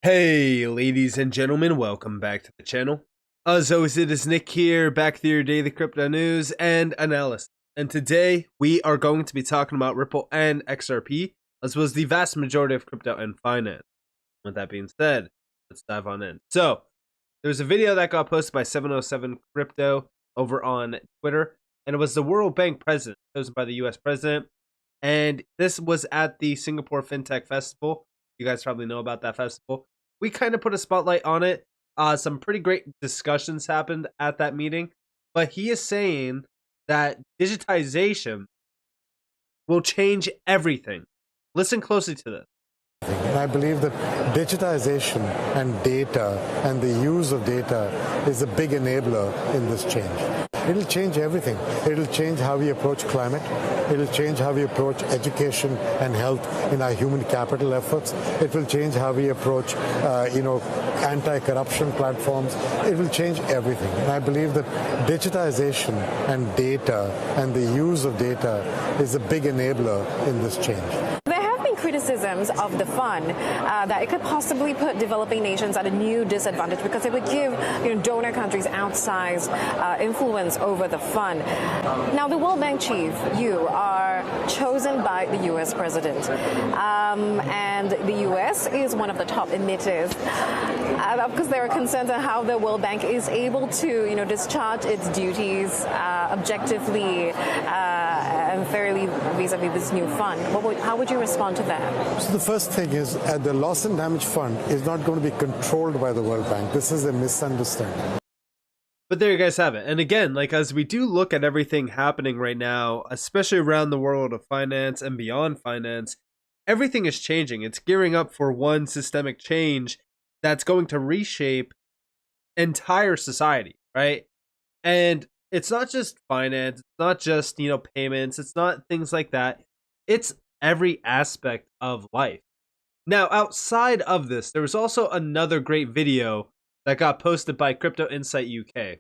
Hey, ladies and gentlemen, welcome back to the channel. As always, it is Nick here, back with your daily crypto news and analysis. And today, we are going to be talking about Ripple and XRP, as well as the vast majority of crypto and finance. With that being said, let's dive on in. So, there's a video that got posted by 707 Crypto over on Twitter, and it was the World Bank president, chosen by the US president. And this was at the Singapore FinTech Festival. You guys probably know about that festival. We kind of put a spotlight on it. Some pretty great discussions happened at that meeting. But he is saying that digitization will change everything. Listen closely to this. And I believe that digitization and data and the use of data is a big enabler in this change. It'll change everything. It'll change how we approach climate. It'll change how we approach education and health in our human capital efforts. It will change how we approach, anti-corruption platforms. It will change everything. And I believe that digitization and data and the use of data is a big enabler in this change. Criticisms of the fund that it could possibly put developing nations at a new disadvantage because it would give donor countries outsized influence over the fund. Now, the World Bank chief, you are chosen by the U.S. president, and the U.S. is one of the top emitters. Because there are concerns on how the World Bank is able to, discharge its duties objectively and fairly vis-a-vis this new fund. How would you respond to that? So the first thing is the loss and damage fund is not going to be controlled by the World Bank. This is a misunderstanding. But there you guys have it. And again, as we do look at everything happening right now, especially around the world of finance and beyond finance, everything is changing. It's gearing up for one systemic change that's going to reshape entire society, right? And it's not just finance, it's not just, payments, it's not things like that. It's every aspect of life. Now, outside of this, there was also another great video that got posted by Crypto Insight UK.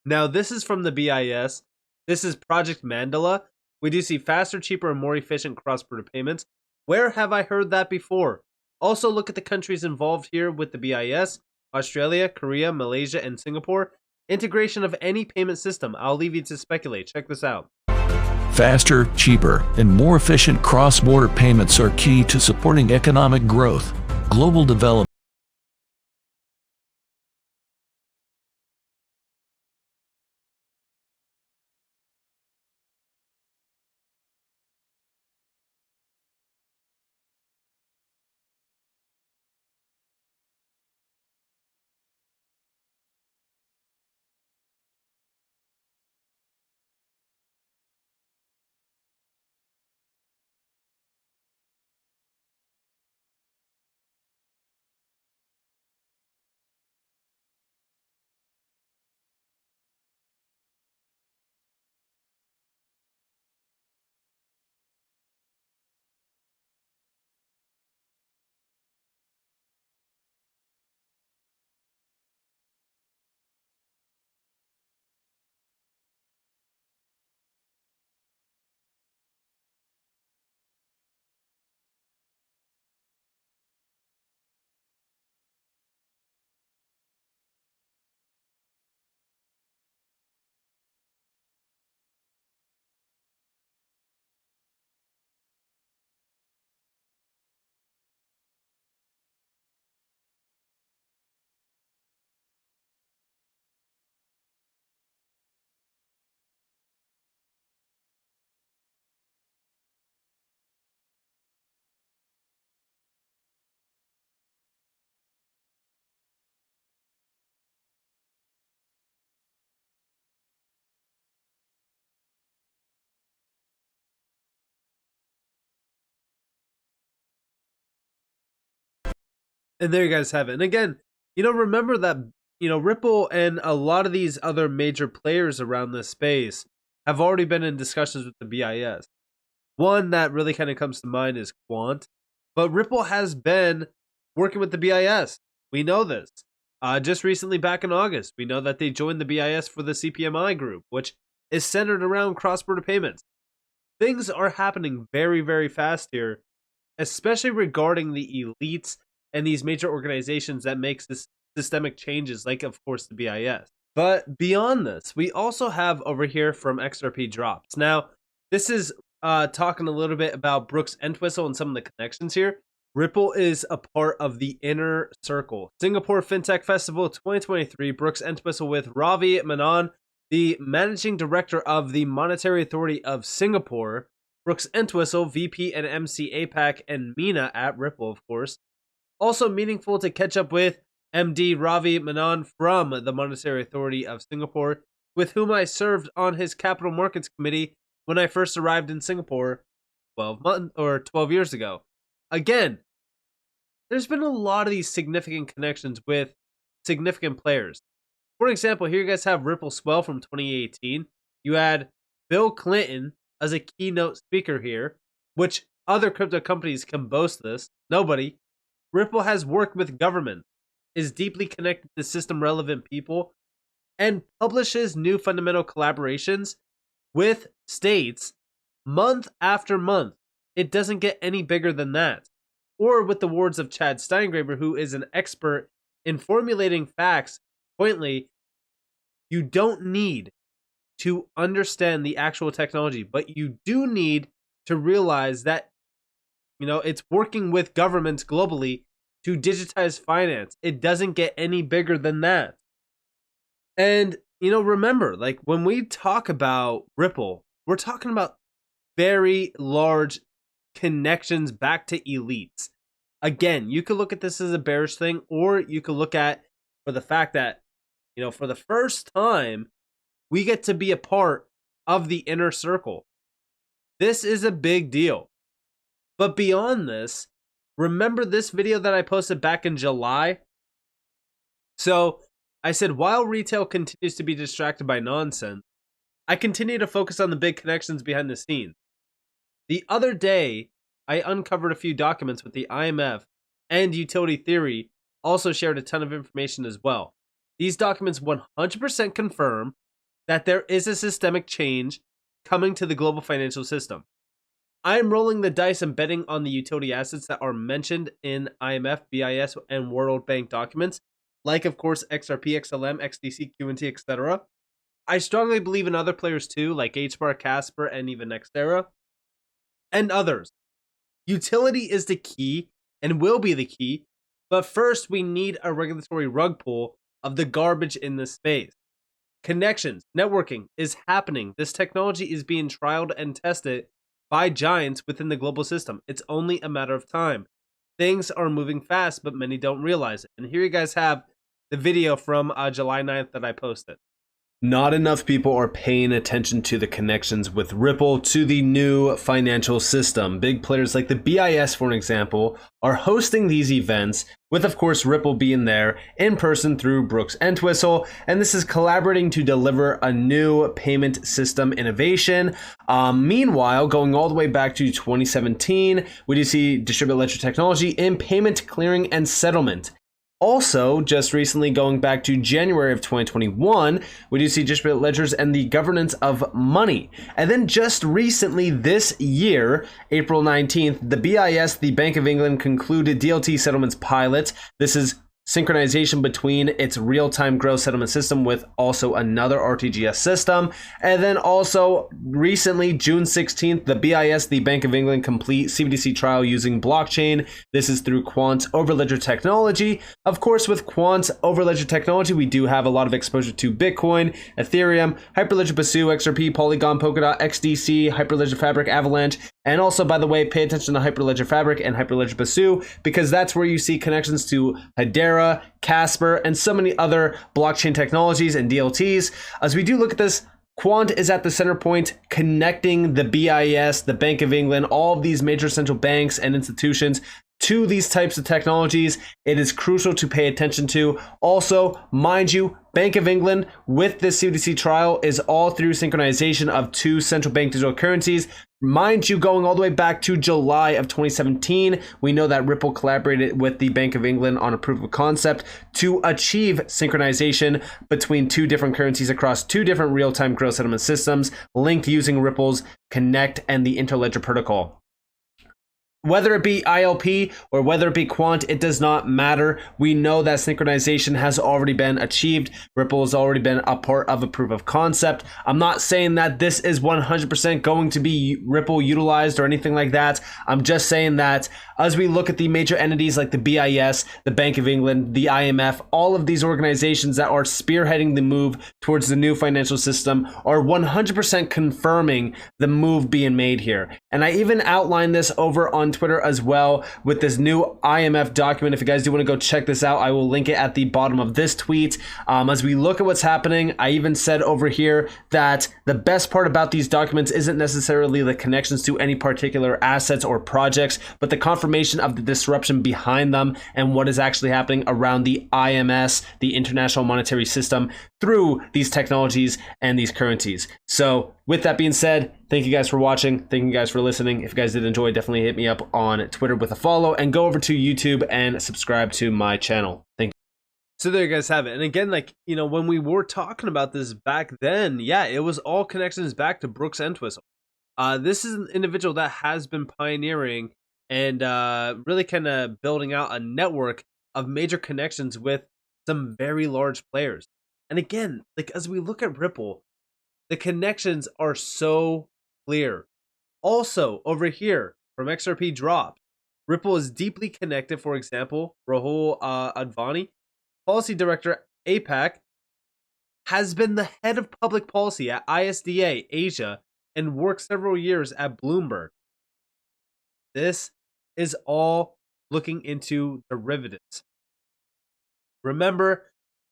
Now, this is from the BIS. This is Project Mandala. We do see faster, cheaper, and more efficient cross-border payments. Where have I heard that before? Also, look at the countries involved here with the BIS: Australia, Korea, Malaysia, and Singapore. Integration of any payment system. I'll leave you to speculate. Check this out. Faster, cheaper, and more efficient cross-border payments are key to supporting economic growth, global development. And there you guys have it. And again, remember that, Ripple and a lot of these other major players around this space have already been in discussions with the BIS. One that really kind of comes to mind is Quant, but Ripple has been working with the BIS. We know this. Just recently, back in August, we know that they joined the BIS for the CPMI group, which is centered around cross-border payments. Things are happening very, very fast here, especially regarding the elites and these major organizations that makes this systemic changes, like of course the BIS. But beyond this, we also have over here from XRP Drops. Now, this is talking a little bit about Brooks Entwistle and some of the connections here. Ripple is a part of the inner circle. Singapore FinTech Festival 2023, Brooks Entwistle with Ravi Menon, the managing director of the Monetary Authority of Singapore, Brooks Entwistle, VP and MC APAC, and Mina at Ripple, of course. Also meaningful to catch up with MD Ravi Menon from the Monetary Authority of Singapore, with whom I served on his Capital Markets Committee when I first arrived in Singapore 12 years ago. Again, there's been a lot of these significant connections with significant players. For example, here you guys have Ripple Swell from 2018. You had Bill Clinton as a keynote speaker here, which other crypto companies can boast this. Nobody. Ripple has worked with government, is deeply connected to system-relevant people, and publishes new fundamental collaborations with states month after month. It doesn't get any bigger than that. Or with the words of Chad Steingraber, who is an expert in formulating facts pointedly, you don't need to understand the actual technology, but you do need to realize that, it's working with governments globally to digitize finance. It doesn't get any bigger than that. And, remember, like when we talk about Ripple, we're talking about very large connections back to elites. Again, you could look at this as a bearish thing, or you could look at for the fact that, for the first time, we get to be a part of the inner circle. This is a big deal. But beyond this, remember this video that I posted back in July? So I said, while retail continues to be distracted by nonsense, I continue to focus on the big connections behind the scenes. The other day, I uncovered a few documents with the IMF, and Utility Theory also shared a ton of information as well. These documents 100% confirm that there is a systemic change coming to the global financial system. I am rolling the dice and betting on the utility assets that are mentioned in IMF, BIS, and World Bank documents, like, of course, XRP, XLM, XDC, QNT, etc. I strongly believe in other players too, like HBAR, Casper, and even Nextera, and others. Utility is the key and will be the key, but first we need a regulatory rug pull of the garbage in this space. Connections, networking is happening. This technology is being trialed and tested by giants within the global system. It's only a matter of time. Things are moving fast, but many don't realize it. And here you guys have the video from July 9th that I posted. Not enough people are paying attention to the connections with Ripple to the new financial system. Big players like the BIS, for an example, are hosting these events, with, of course, Ripple being there in person through Brooks Entwistle. And this is collaborating to deliver a new payment system innovation. Meanwhile, going all the way back to 2017, we do see distributed ledger technology in payment clearing and settlement. Also, just recently going back to January of 2021, we do see distributed ledgers and the governance of money. And then just recently this year, April 19th, the BIS, the Bank of England, concluded DLT settlements pilot. This is synchronization between its real-time gross settlement system with also another RTGS system. And then also recently, June 16th, the BIS, the Bank of England, complete CBDC trial using blockchain. This is through Quant Overledger technology. Of course, with Quant Overledger technology, we do have a lot of exposure to Bitcoin, Ethereum, Hyperledger Basu, XRP, Polygon, Polkadot, XDC, Hyperledger Fabric, Avalanche. And also, by the way, pay attention to Hyperledger Fabric and Hyperledger Basu, because that's where you see connections to Hedera, Casper, and so many other blockchain technologies and DLTs. As we do look at this, Quant is at the center point, connecting the BIS, the Bank of England, all of these major central banks and institutions to these types of technologies. It is crucial to pay attention to. Also, mind you, Bank of England with this CBDC trial is all through synchronization of two central bank digital currencies. Mind you, going all the way back to July of 2017, we know that Ripple collaborated with the Bank of England on a proof of concept to achieve synchronization between two different currencies across two different real-time gross settlement systems linked using Ripple's Connect and the Interledger protocol. Whether it be ILP or whether it be quant, it does not matter. We know that synchronization has already been achieved. Ripple has already been a part of a proof of concept. I'm not saying that this is 100% going to be Ripple utilized or anything like that. I'm just saying that as we look at the major entities like the BIS, the Bank of England, the IMF, all of these organizations that are spearheading the move towards the new financial system are 100% confirming the move being made here. And I even outlined this over on Twitter as well with this new IMF document. If you guys do want to go check this out, I will link it at the bottom of this tweet. As we look at what's happening, I even said over here that the best part about these documents isn't necessarily the connections to any particular assets or projects, but the confirmation of the disruption behind them and what is actually happening around the IMS, the International Monetary System, through these technologies and these currencies. So with that being said, thank you guys for watching. Thank you guys for listening. If you guys did enjoy, definitely hit me up on Twitter with a follow and go over to YouTube and subscribe to my channel. Thank you. So there you guys have it. And again, like, you know, when we were talking about this back then, yeah, it was all connections back to Brooks Entwistle. This is an individual that has been pioneering and really kind of building out a network of major connections with some very large players. And again, like as we look at Ripple, the connections are so clear. Also, over here from XRP Drop, Ripple is deeply connected. For example, Rahul Advani, Policy Director APAC, has been the head of public policy at ISDA Asia and worked several years at Bloomberg. This is all looking into derivatives. Remember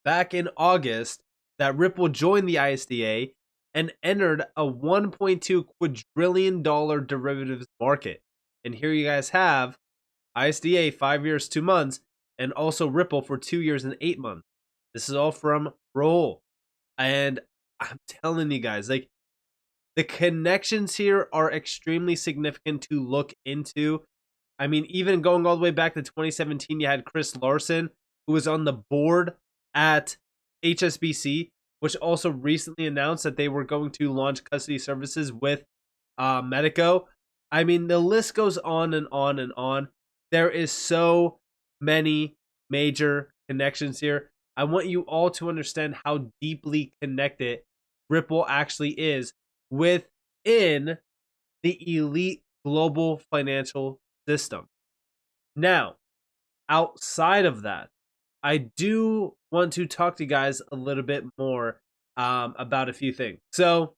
back in August that Ripple joined the ISDA and entered a $1.2 quadrillion derivatives market. And here you guys have ISDA 5 years, 2 months, and also Ripple for 2 years and 8 months. This is all from Rahul. And I'm telling you guys, like, the connections here are extremely significant to look into. I mean, even going all the way back to 2017, you had Chris Larson, who was on the board at HSBC, which also recently announced that they were going to launch custody services with Medico. I mean, the list goes on and on and on. There is so many major connections here. I want you all to understand how deeply connected Ripple actually is within the elite global financial system. Now, outside of that, I do want to talk to you guys a little bit more about a few things. So,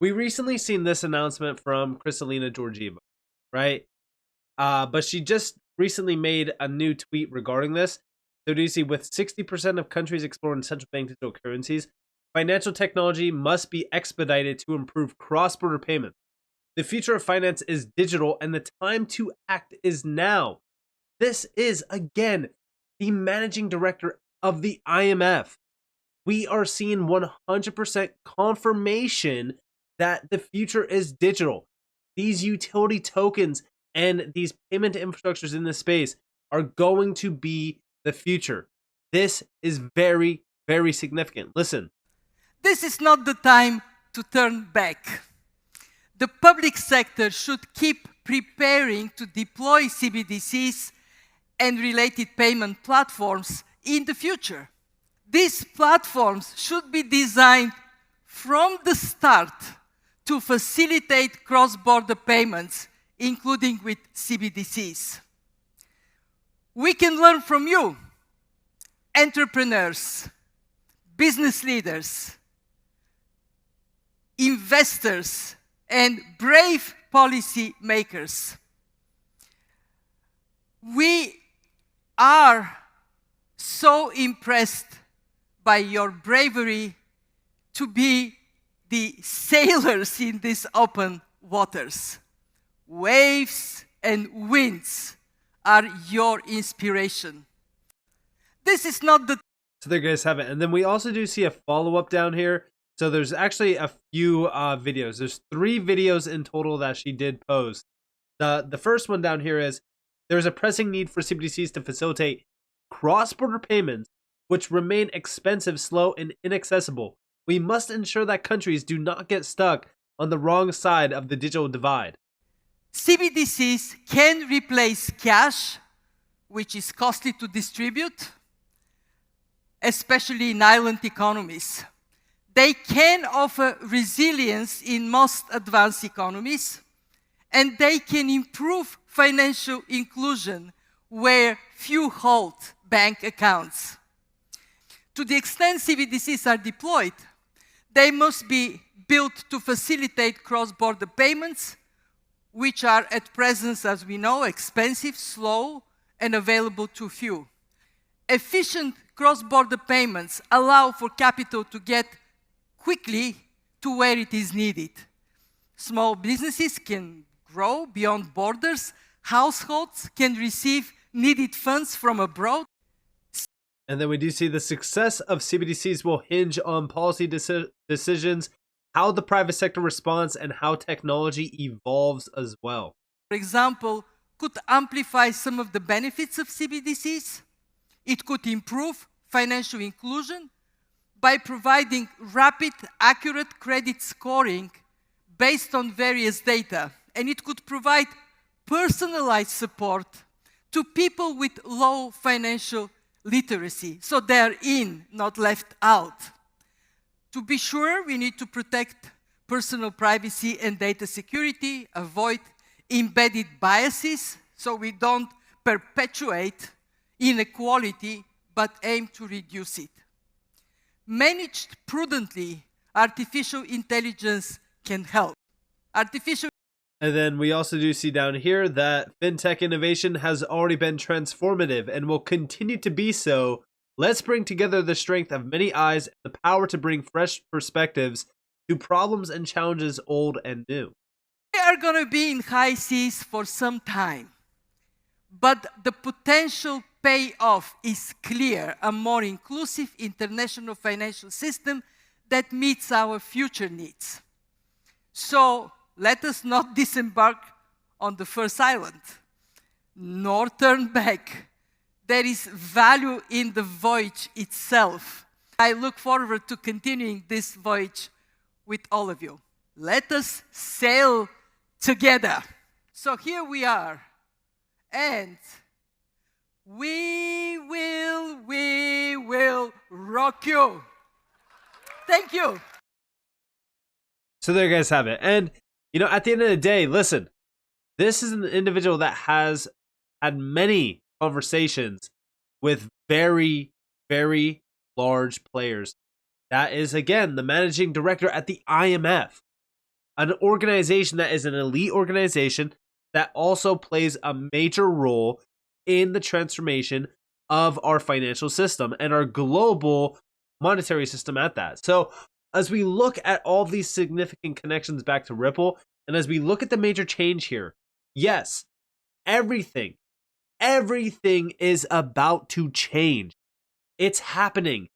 we recently seen this announcement from Kristalina Georgieva, right? But she just recently made a new tweet regarding this. So do you see, with 60% of countries exploring central bank digital currencies, financial technology must be expedited to improve cross-border payments. The future of finance is digital and the time to act is now. This is, again, the managing director of the IMF. We are seeing 100% confirmation that the future is digital. These utility tokens and these payment infrastructures in this space are going to be the future. This is very, very significant. Listen. This is not the time to turn back. The public sector should keep preparing to deploy CBDCs and related payment platforms in the future. These platforms should be designed from the start to facilitate cross-border payments, including with CBDCs. We can learn from you, entrepreneurs, business leaders, investors, and brave policy makers. We are so impressed by your bravery to be the sailors in these open waters. Waves and winds are your inspiration. This is not the... So there you guys have it. And then we also do see a follow-up down here. So there's actually a few videos. There's 3 videos in total that she did post. The first one down here is, there's a pressing need for CBDCs to facilitate cross-border payments, which remain expensive, slow, and inaccessible. We must ensure that countries do not get stuck on the wrong side of the digital divide. CBDCs can replace cash, which is costly to distribute, especially in island economies. They can offer resilience in most advanced economies, and they can improve financial inclusion where few hold bank accounts. To the extent CBDCs are deployed, they must be built to facilitate cross-border payments, which are at present, as we know, expensive, slow, and available to few. Efficient cross-border payments allow for capital to get quickly to where it is needed. Small businesses can grow beyond borders. Households can receive needed funds from abroad. And then we do see the success of CBDCs will hinge on policy decisions, how the private sector responds, and how technology evolves as well. For example, could amplify some of the benefits of CBDCs. It could improve financial inclusion by providing rapid, accurate credit scoring based on various data. And it could provide personalized support to people with low financial literacy, so they're in, not left out. To be sure, we need to protect personal privacy and data security, avoid embedded biases, so we don't perpetuate inequality, but aim to reduce it. Managed prudently, artificial intelligence can help. And then we also do see down here that fintech innovation has already been transformative and will continue to be so. Let's bring together the strength of many eyes and the power to bring fresh perspectives to problems and challenges old and new. We are going to be in high seas for some time, but the potential payoff is clear: a more inclusive international financial system that meets our future needs. So let us not disembark on the first island, nor turn back. There is value in the voyage itself. I look forward to continuing this voyage with all of you. Let us sail together. So here we are, and we will rock you. Thank you. So there you guys have it. And you know, at the end of the day, listen, this is an individual that has had many conversations with very, very large players. That is, again, the managing director at the IMF, an organization that is an elite organization that also plays a major role in the transformation of our financial system and our global monetary system at that. So as we look at all these significant connections back to Ripple, and as we look at the major change here, yes, everything is about to change. It's happening.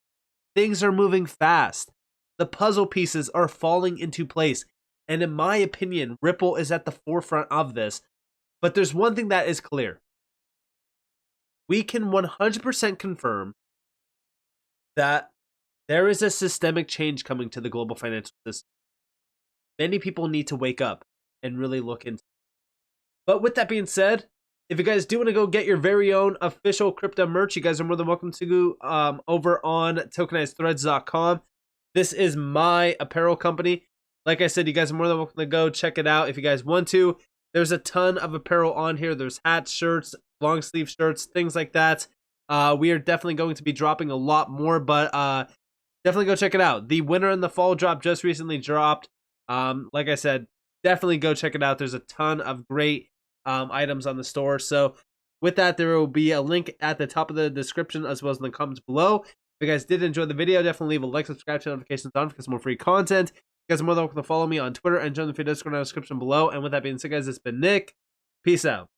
Things are moving fast. The puzzle pieces are falling into place. And in my opinion, Ripple is at the forefront of this. But there's one thing that is clear. We can 100% confirm that there is a systemic change coming to the global financial system. Many people need to wake up and really look into it. But with that being said, if you guys do want to go get your very own official crypto merch, you guys are more than welcome to go over on tokenizedthreads.com. This is my apparel company. Like I said, you guys are more than welcome to go check it out if you guys want to. There's a ton of apparel on here. There's hats, shirts, long sleeve shirts, things like that. We are definitely going to be dropping a lot more, but definitely go check it out. The winter and the fall drop just recently dropped. Like I said, definitely go check it out. There's a ton of great items on the store. So with that, there will be a link at the top of the description as well as in the comments below. If you guys did enjoy the video, definitely leave a like, subscribe, turn notifications on for some more free content. You guys are more than welcome to follow me on Twitter and join the video Discord in the description below. And with that being said, guys, it's been Nick. Peace out.